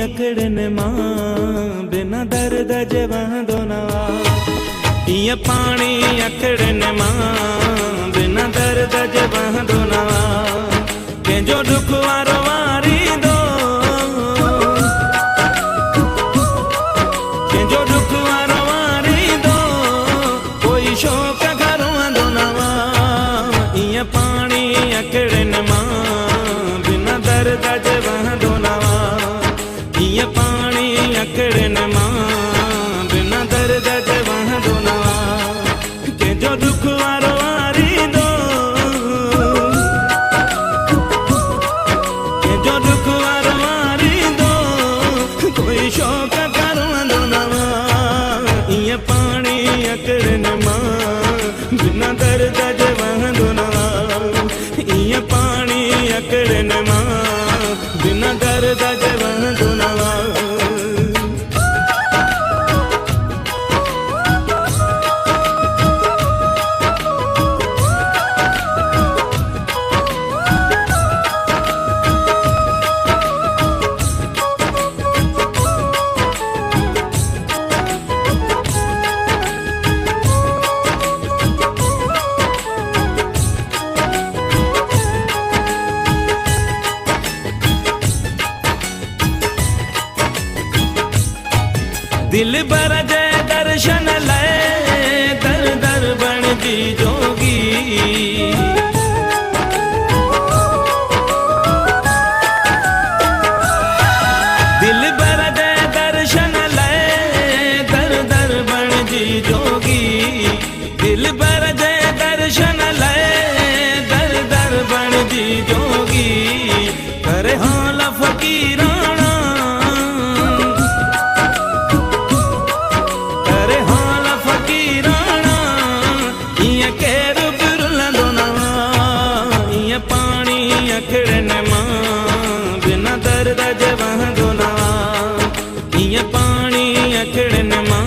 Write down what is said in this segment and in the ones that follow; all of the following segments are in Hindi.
अकड़न मां बिना दर्द जे वहंदो न ईअं पाणी अकड़न मां बिना दर्द जे वहंदो न कंहिंजो दुख वारो वारींदो कंहिंजो दुख वारो वारींदो कोई शौक़ घर वंदो न ईअं पाणी अकड़न मां बिना दर्द जे वहंदो न ईअं पाणी अकड़न मां बिना दर्द जे वहंदो न कंहिंजो दुख वारो वारींदो कंहिंजो दुख वारो वारींदो कोई शौक़ कर वंदो न ईअं पाणी अकड़न मां बिना दर्द जे वहंदो न ईअं पाणी अकड़न मां बिना दर्द जे वहंदो न दिल भर जे दर्शन लाइ दर दर बणजी जोगी दिल भर जे दर्शन लाइ दर दर बणजी जोगी दिल भर जे दर्शन लाइ दर दर बणजी जोगी करे हाल फकीराना अकड़न मां बिना दर्द जे वहंदो न ईअं पाणी अकड़न मां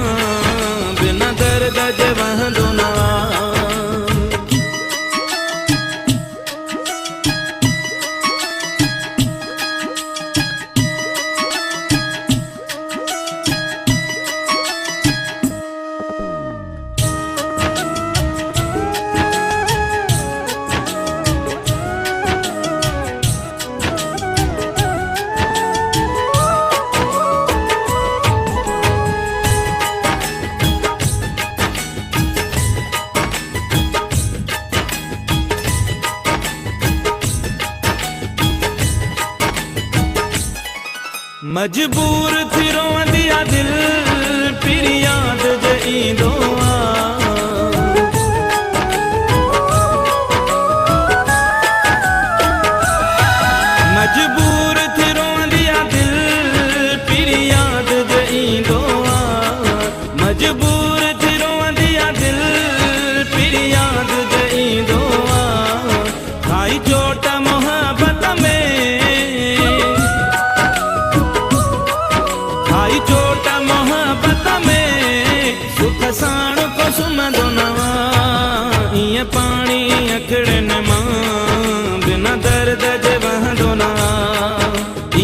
बिना दर्द जे वहंदो न मजबूर थी रोंदी आ दिल फिर याद जे ईंदो मजबूर थी रोंदी आ दिल फिर याद जे ईंदो मजबूर थी रोंदी आ दिल फिर याद जे ईंदो खाई चोट मोहब्बत में चोट मोहब्बत में सुख साण को सुमंदो न ईअं पाणी अकड़न मां बिना दर्द जे वहंदो न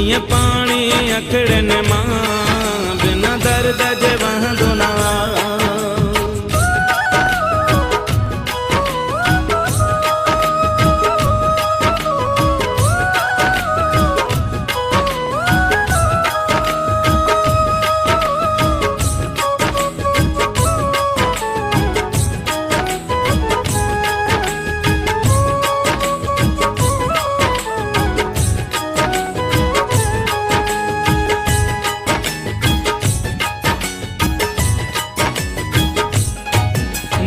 ईअं पाणी अकड़न मां बिना दर्द जे वहंदो न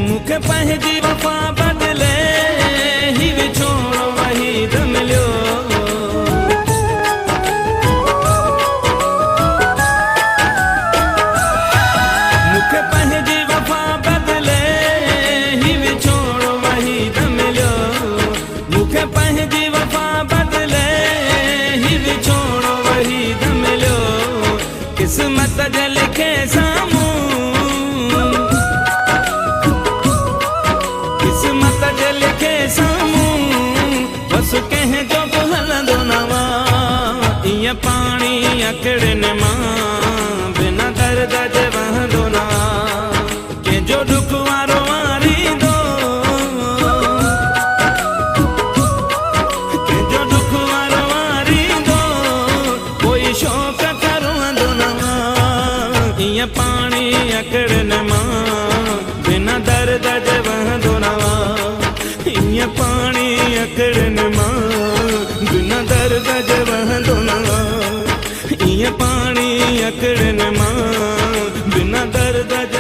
मुखे पंहिंजी वफ़ा बदले ही विछोड़ो वहीद मिलियो मुखे पंहिंजी वफ़ा बदले ही विछोड़ो वहीद मिलियो मुखे पंहिंजी वफ़ा बदले ही विछोड़ो वहीद मिलियो किस्मत जे लिखे साम्हूं किस्मत जे लिखे साम्हूं बस कंहिंजो बि हलंदो न ईअं पाणी अकड़न मां बिना दर्द जे वहंदो ना कंहिंजो दुख वारो वारींदो कंहिंजो दुख वारो वारींदो कोई शौक़ करवंदो ना ईअं पाणी अकड़न मां बिना दर्द जे वहंदो ना ईअं पाणी अकड़न मां बिना दर्द जे वहंदो ना ईअं पाणी अकड़न मां बिना दर्द जे